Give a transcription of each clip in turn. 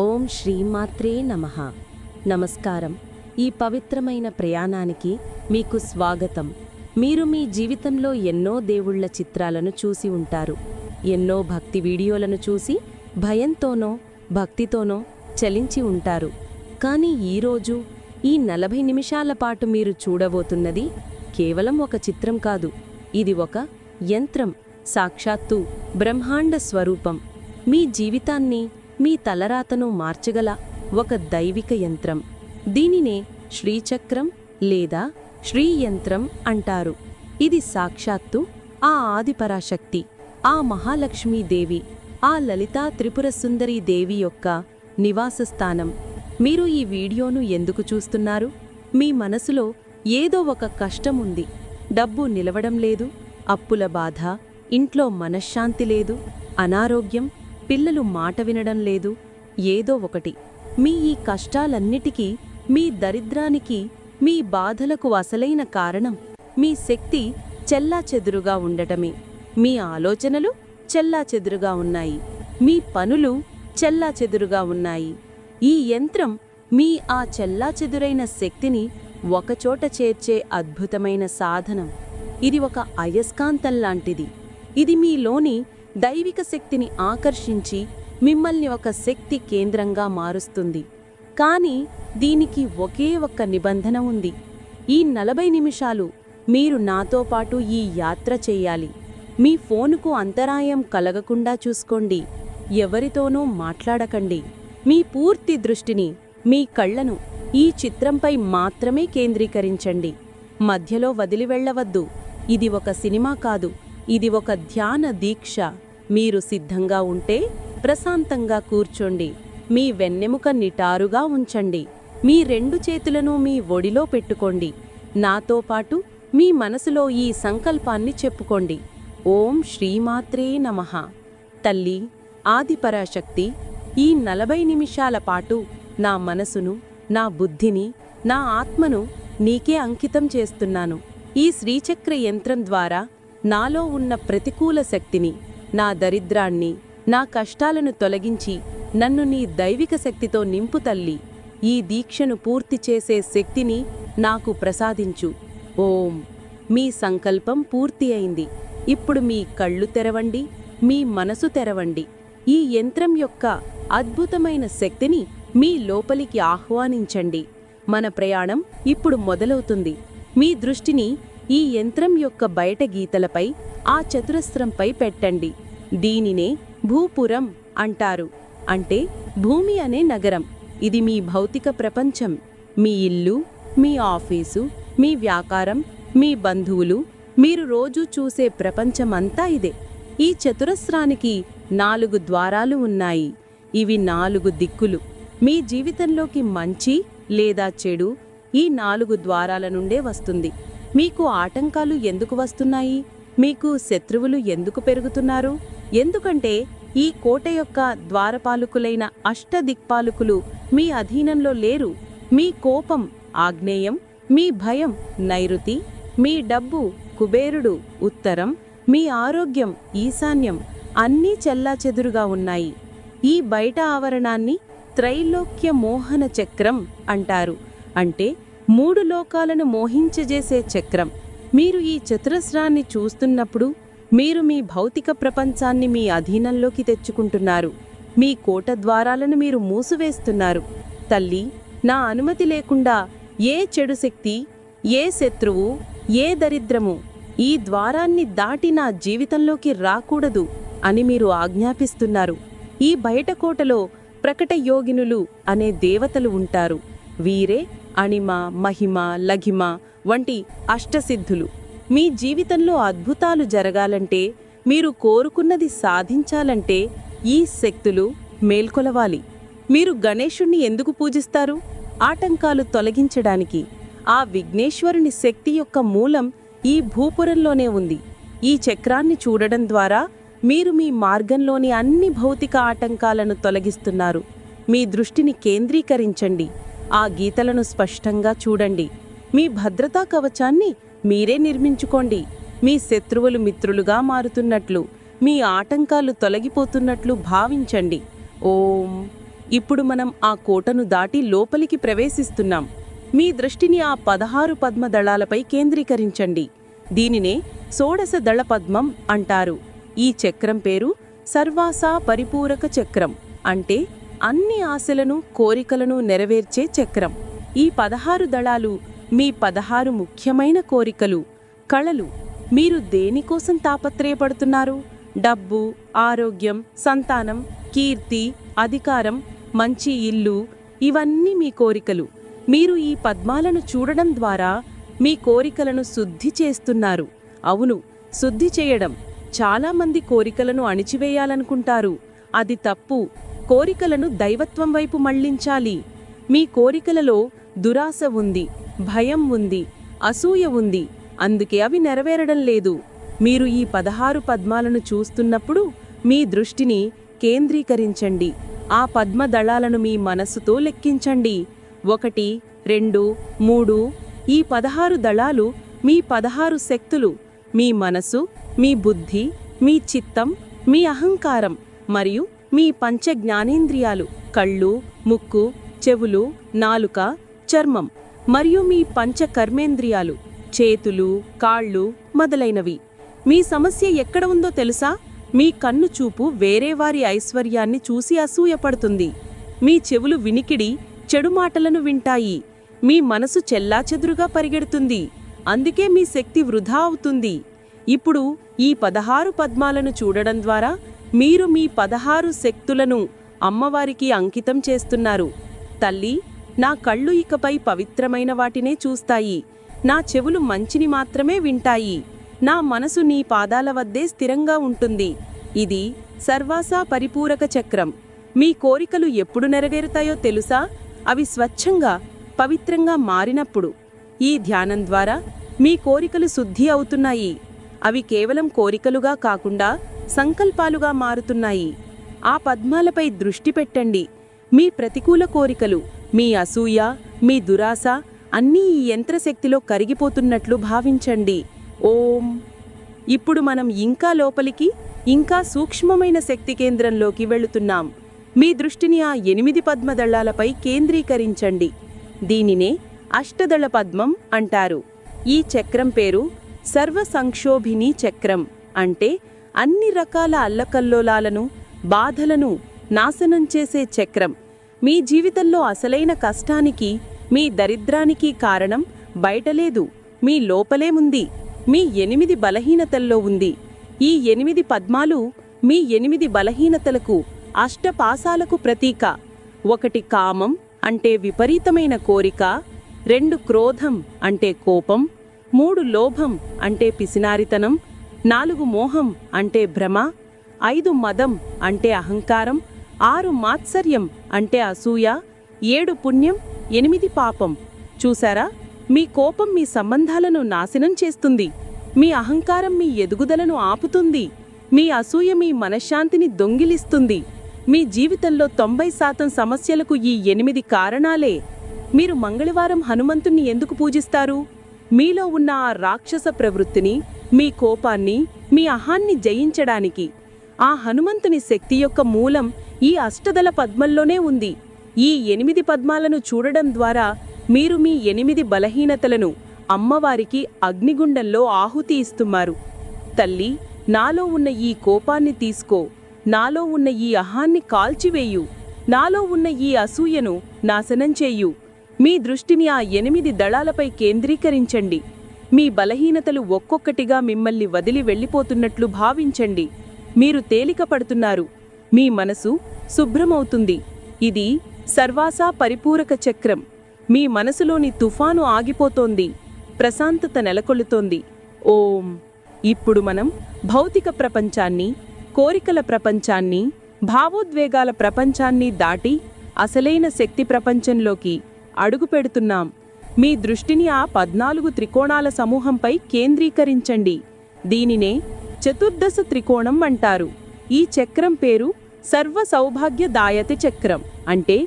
ఓం శ్రీమాత్రే నమః. నమస్కారం. ఈ పవిత్రమైన ప్రయాణానికి మీకు స్వాగతం. మీరు మీ జీవితంలో ఎన్నో దేవుళ్ళ చిత్రాలను చూసి ఉంటారు. ఎన్నో భక్తి వీడియోలను చూసి భయంతోనో భక్తితోనో చలించి ఉంటారు. కానీ ఈరోజు ఈ 40 నిమిషాల పాటు మీరు చూడబోతున్నది కేవలం ఒక చిత్రం కాదు. ఇది ఒక యంత్రం, సాక్షాత్తు బ్రహ్మాండ స్వరూపం. మీ జీవితాన్ని, మీ తలరాతను మార్చగల ఒక దైవిక యంత్రం. దీనినే శ్రీచక్రం లేదా శ్రీయంత్రం అంటారు. ఇది సాక్షాత్తు ఆ ఆదిపరాశక్తి, ఆ మహాలక్ష్మీదేవి, ఆ లలితా త్రిపుర సుందరీ దేవి యొక్క నివాస స్థానం. మీరు ఈ వీడియోను ఎందుకు చూస్తున్నారు? మీ మనసులో ఏదో ఒక కష్టం ఉంది. డబ్బు నిలవడం లేదు, అప్పుల బాధ, ఇంట్లో మనశ్శాంతి లేదు, అనారోగ్యం, పిల్లలు మాట వినడం లేదు. ఏదో ఒకటి. మీ ఈ కష్టాలన్నిటికీ, మీ దరిద్రానికి, మీ బాధలకు అసలైన కారణం మీ శక్తి చెల్లాచెదురుగా ఉండటమే. మీ ఆలోచనలు చెల్లాచెదురుగా ఉన్నాయి, మీ పనులు చెల్లాచెదురుగా ఉన్నాయి. ఈ యంత్రం మీ ఆ చెల్లాచెదురైన శక్తిని ఒకచోట చేర్చే అద్భుతమైన సాధనం. ఇది ఒక అయస్కాంతంలాంటిది. ఇది మీలోని దైవిక శక్తిని ఆకర్షించి మిమ్మల్ని ఒక శక్తి కేంద్రంగా మారుస్తుంది. కానీ దీనికి ఒకే ఒక్క నిబంధన ఉంది. ఈ 40 నిమిషాలు మీరు నాతో పాటు ఈ యాత్ర చెయ్యాలి. మీ ఫోనుకు అంతరాయం కలగకుండా చూసుకోండి. ఎవరితోనూ మాట్లాడకండి. మీ పూర్తి దృష్టిని, మీ కళ్లను ఈ చిత్రంపై మాత్రమే కేంద్రీకరించండి. మధ్యలో వదిలి వెళ్ళవద్దు. ఇది ఒక సినిమా కాదు, ఇది ఒక ధ్యాన దీక్ష. మీరు సిద్ధంగా ఉంటే ప్రశాంతంగా కూర్చోండి. మీ వెన్నెముక నిటారుగా ఉంచండి. మీ 2 చేతులను మీ ఒడిలో పెట్టుకోండి. నాతో పాటు మీ మనసులో ఈ సంకల్పాన్ని చెప్పుకోండి. ఓం శ్రీమాత్రే నమః. తల్లి ఆదిపరాశక్తి, ఈ 40 నిమిషాల పాటు నా మనసును, నా బుద్ధిని, నా ఆత్మను నీకే అంకితం చేస్తున్నాను. ఈ శ్రీచక్ర యంత్రం ద్వారా నాలో ఉన్న ప్రతికూల శక్తిని, నా దరిద్రాన్ని, నా కష్టాలను తొలగించి నన్ను నీ దైవిక శక్తితో నింపు తల్లి. ఈ దీక్షను పూర్తి చేసే శక్తిని నాకు ప్రసాదించు. ఓం. మీ సంకల్పం పూర్తి అయింది. ఇప్పుడు మీ కళ్ళు తెరవండి, మీ మనసు తెరవండి. ఈ యంత్రం యొక్క అద్భుతమైన శక్తిని మీ లోపలికి ఆహ్వానించండి. మన ప్రయాణం ఇప్పుడు మొదలవుతుంది. మీ దృష్టిని ఈ యంత్రం యొక్క బయట గీతలపై, ఆ చతురస్రంపై పెట్టండి. దీనినే భూపురం అంటారు. అంటే భూమి అనే నగరం. ఇది మీ భౌతిక ప్రపంచం. మీ ఇల్లు, మీ ఆఫీసు, మీ వ్యాపారం, మీ బంధువులు, మీరు రోజూ చూసే ప్రపంచమంతా ఇదే. ఈ చతురస్రానికి 4 ద్వారాలు ఉన్నాయి. ఇవి 4 దిక్కులు. మీ జీవితంలోకి మంచి లేదా చెడు ఈ 4 ద్వారాల నుండే వస్తుంది. మీకు ఆటంకాలు ఎందుకు వస్తున్నాయి? మీకు శత్రువులు ఎందుకు పెరుగుతున్నారు? ఎందుకంటే ఈ కోట యొక్క ద్వారపాలకులైన అష్టదిక్పాలకులు మీ అధీనంలో లేరు. మీ కోపం ఆగ్నేయం, మీ భయం నైరుతి, మీ డబ్బు కుబేరుడు ఉత్తరం, మీ ఆరోగ్యం ఈశాన్యం అన్నీ చెల్లాచెదురుగా ఉన్నాయి. ఈ బయట ఆవరణాన్ని త్రైలోక్య మోహన చక్రం అంటారు. అంటే 3 లోకాలను మోహించజేసే చక్రం. మీరు ఈ చతురస్రాన్ని చూస్తున్నప్పుడు మీరు మీ భౌతిక ప్రపంచాన్ని మీ అధీనంలోకి తెచ్చుకుంటున్నారు. మీ కోట ద్వారాలను మీరు మూసివేస్తున్నారు. తల్లి, నా అనుమతి లేకుండా ఏ చెడు శక్తి, ఏ శత్రువు, ఏ దరిద్రము ఈ ద్వారాన్ని దాటి నా జీవితంలోకి రాకూడదు అని మీరు ఆజ్ఞాపిస్తున్నారు. ఈ బయట కోటలో ప్రకట యోగినులు అనే దేవతలు ఉంటారు. వీరే అణిమ, మహిమ, లఘిమ వంటి అష్టసిద్ధులు. మీ జీవితంలో అద్భుతాలు జరగాలంటే, మీరు కోరుకున్నది సాధించాలంటే ఈ శక్తులు మేల్కొలవాలి. మీరు గణేశుణ్ణి ఎందుకు పూజిస్తారు? ఆటంకాలు తొలగించడానికి. ఆ విఘ్నేశ్వరుని శక్తి యొక్క మూలం ఈ భూపురంలోనే ఉంది. ఈ చక్రాన్ని చూడడం ద్వారా మీరు మీ మార్గంలోని అన్ని భౌతిక ఆటంకాలను తొలగిస్తున్నారు. మీ దృష్టిని కేంద్రీకరించండి. ఆ గీతలను స్పష్టంగా చూడండి. మీ భద్రతా కవచాన్ని మీరే నిర్మించుకోండి. మీ శత్రువులు మిత్రులుగా మారుతున్నట్లు, మీ ఆటంకాలు తొలగిపోతున్నట్లు భావించండి. ఓం ఇప్పుడు మనం ఆ కోటను దాటి లోపలికి ప్రవేశిస్తున్నాం. మీ దృష్టిని ఆ 16 పద్మదళాలపై కేంద్రీకరించండి. దీనినే షోడశ దళ పద్మం అంటారు. ఈ చక్రం పేరు సర్వాసా పరిపూరక చక్రం, అంటే అన్ని ఆశలను, కోరికలను నెరవేర్చే చక్రం. ఈ 16 దళాలు మీ 16 ముఖ్యమైన కోరికలు, కళలు. మీరు దేనికోసం తాపత్రయపడుతున్నారు? డబ్బు, ఆరోగ్యం, సంతానం, కీర్తి, అధికారం, మంచి ఇల్లు, ఇవన్నీ మీ కోరికలు. మీరు ఈ పద్మాలను చూడడం ద్వారా మీ కోరికలను శుద్ధి చేస్తున్నారు. అవును, శుద్ధి చేయడం. చాలామంది కోరికలను అణిచివేయాలనుకుంటారు. అది తప్పు. కోరికలను దైవత్వం వైపు మళ్లించాలి. మీ కోరికలలో దురాశ ఉంది, భయం ఉంది, అసూయ ఉంది. అందుకే అవి నెరవేరడం లేదు. మీరు ఈ 16 పద్మాలను చూస్తున్నప్పుడు మీ దృష్టిని కేంద్రీకరించండి. ఆ పద్మదళాలను మీ మనస్సుతో లెక్కించండి. 1, 2, 3. ఈ 16 దళాలు మీ 16 శక్తులు. మీ మనసు, మీ బుద్ధి, మీ చిత్తం, మీ అహంకారం మరియు మీ పంచ జ్ఞానేంద్రియాలు, కళ్ళు, ముక్కు, చెవులు, నాలుక, చర్మం మరియు మీ పంచ కర్మేంద్రియాలు, చేతులు, కాళ్ళు మొదలైనవి. మీ సమస్య ఎక్కడ ఉందో తెలుసా? మీ కన్ను చూపు వేరేవారి ఐశ్వర్యాన్ని చూసి అసూయపడుతుంది. మీ చెవులు వినికిడి, చెడు మాటలను వింటాయి. మీ మనసు చెల్లాచెదురుగా పరిగెడుతుంది. అందుకే మీ శక్తి వృధా అవుతుంది. ఇప్పుడు ఈ 16 పద్మాలను చూడడం ద్వారా మీరు మీ 16 శక్తులను అమ్మవారికి అంకితం చేస్తున్నారు. తల్లి, నా కళ్ళు ఇకపై పవిత్రమైన వాటినే చూస్తాయి. నా చెవులు మంచిని మాత్రమే వింటాయి. నా మనసు నీ పాదాల వద్దే స్థిరంగా ఉంటుంది. ఇది సర్వాసా పరిపూరక చక్రం. మీ కోరికలు ఎప్పుడు నెరవేరుతాయో తెలుసా? అవి స్వచ్ఛంగా, పవిత్రంగా మారినప్పుడు. ఈ ధ్యానం ద్వారా మీ కోరికలు శుద్ధి అవుతున్నాయి. అవి కేవలం కోరికలుగా కాకుండా సంకల్పాలుగా మారుతున్నాయి. ఆ పద్మాలపై దృష్టి పెట్టండి. మీ ప్రతికూల కోరికలు, మీ అసూయ, మీ దురాశ అన్నీ ఈ యంత్రశక్తిలో కరిగిపోతున్నట్లు భావించండి. ఓం. ఇప్పుడు మనం ఇంకా లోపలికి, ఇంకా సూక్ష్మమైన శక్తి కేంద్రంలోకి వెళుతున్నాం. మీ దృష్టిని ఆ 8 పద్మదళాలపై కేంద్రీకరించండి. దీనినే అష్టదళ పద్మం అంటారు. ఈ చక్రం పేరు సర్వ సంక్షోభిని చక్రం, అంటే అన్ని రకాల అల్లకల్లోలాలను, బాధలను నాశనం చేసే చక్రం. మీ జీవితంలో అసలైన కష్టానికి, మీ దరిద్రానికి కారణం బయటలేదు, మీ లోపలే ఉంది. మీ 8 బలహీనతల్లో ఉంది. ఈ 8 పద్మాలు మీ 8 బలహీనతలకు, అష్టపాసాలకు ప్రతీక. 1 కామం అంటే విపరీతమైన కోరిక, 2 క్రోధం అంటే కోపం, 3 లోభం అంటే పిసినారితనం, 4 మోహం అంటే భ్రమ, 5 మదం అంటే అహంకారం, 6 మాత్సర్యం అంటే అసూయ, 7 పుణ్యం, 8 పాపం. చూసారా? మీ కోపం మీ సంబంధాలను నాశనం చేస్తుంది. మీ అహంకారం మీ ఎదుగుదలను ఆపుతుంది. మీ అసూయ మీ మనశ్శాంతిని దొంగిలిస్తుంది. మీ జీవితంలో 90% సమస్యలకు ఈ 8 కారణాలే. మీరు మంగళవారం హనుమంతుణ్ణి ఎందుకు పూజిస్తారు? మీలో ఉన్న ఆ రాక్షస ప్రవృత్తిని, మీ కోపాన్ని, మీ అహాన్ని జయించడానికి. ఆ హనుమంతుని శక్తి యొక్క మూలం ఈ అష్టదళ పద్మంలోనే ఉంది. ఈ 8 పద్మాలను చూడడం ద్వారా మీరు మీ 8 బలహీనతలను అమ్మవారికి అగ్నిగుండంలో ఆహుతి ఇస్తున్నారు. తల్లి, నాలో ఉన్న ఈ కోపాన్ని తీసుకో, నాలో ఉన్న ఈ అహాన్ని కాల్చివేయు, నాలో ఉన్న ఈ అసూయను నాశనం చేయు. మీ దృష్టిని ఆ 8 దళాలపై కేంద్రీకరించండి. మీ బలహీనతలు ఒక్కొక్కటిగా మిమ్మల్ని వదిలి వెళ్ళిపోతున్నట్లు భావించండి. మీరు తేలిక పడుతున్నారు. మీ మనసు శుభ్రమవుతుంది. ఇది సర్వాసా పరిపూరక చక్రం. మీ మనసులోని తుఫాను ఆగిపోతోంది. ప్రశాంతత నెలకొల్లుతోంది. ఓం. ఇప్పుడు మనం భౌతిక ప్రపంచాన్ని, కోరికల ప్రపంచాన్ని, భావోద్వేగాల ప్రపంచాన్ని దాటి అసలైన శక్తి ప్రపంచంలోకి అడుగు పెడుతున్నాం. మీ దృష్టిని ఆ 14 త్రికోణాల సమూహంపై కేంద్రీకరించండి. దీనినే చతుర్దశ త్రికోణం అంటారు. ఈ చక్రం పేరు సర్వ సౌభాగ్యదాయతి చక్రం, అంటే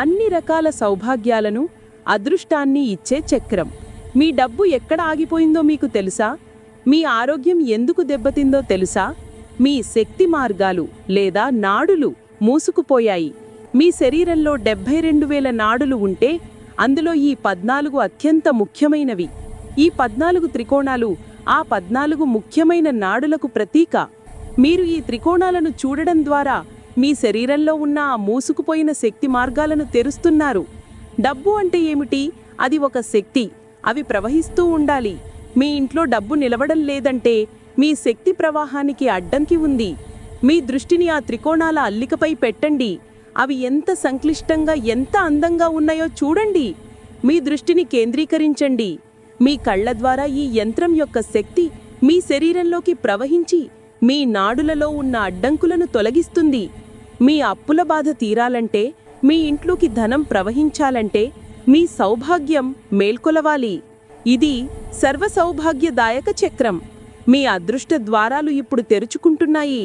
అన్ని రకాల సౌభాగ్యాలను, అదృష్టాన్ని ఇచ్చే చక్రం. మీ డబ్బు ఎక్కడ ఆగిపోయిందో మీకు తెలుసా? మీ ఆరోగ్యం ఎందుకు దెబ్బతిందో తెలుసా? మీ శక్తి మార్గాలు లేదా నాడులు మూసుకుపోయాయి. మీ శరీరంలో 72,000 నాడులు ఉంటే అందులో ఈ 14 అత్యంత ముఖ్యమైనవి. ఈ 14 త్రికోణాలు ఆ 14 ముఖ్యమైన నాడులకు ప్రతీక. మీరు ఈ త్రికోణాలను చూడడం ద్వారా మీ శరీరంలో ఉన్న ఆ మూసుకుపోయిన శక్తి మార్గాలను తెరుస్తున్నారు. డబ్బు అంటే ఏమిటి? అది ఒక శక్తి. అవి ప్రవహిస్తూ ఉండాలి. మీ ఇంట్లో డబ్బు నిలవడం లేదంటే మీ శక్తి ప్రవాహానికి అడ్డంకి ఉంది. మీ దృష్టిని ఆ త్రికోణాల అల్లికపై పెట్టండి. అవి ఎంత సంక్లిష్టంగా, ఎంత అందంగా ఉన్నాయో చూడండి. మీ దృష్టిని కేంద్రీకరించండి. మీ కళ్ళ ద్వారా ఈ యంత్రం యొక్క శక్తి మీ శరీరంలోకి ప్రవహించి మీ నాడులలో ఉన్న అడ్డంకులను తొలగిస్తుంది. మీ అప్పుల బాధ తీరాలంటే, మీ ఇంట్లోకి ధనం ప్రవహించాలంటే, మీ సౌభాగ్యం మేల్కొలవాలి. ఇది సర్వ సౌభాగ్యదాయక చక్రం. మీ అదృష్ట ద్వారాలు ఇప్పుడు తెరుచుకుంటున్నాయి.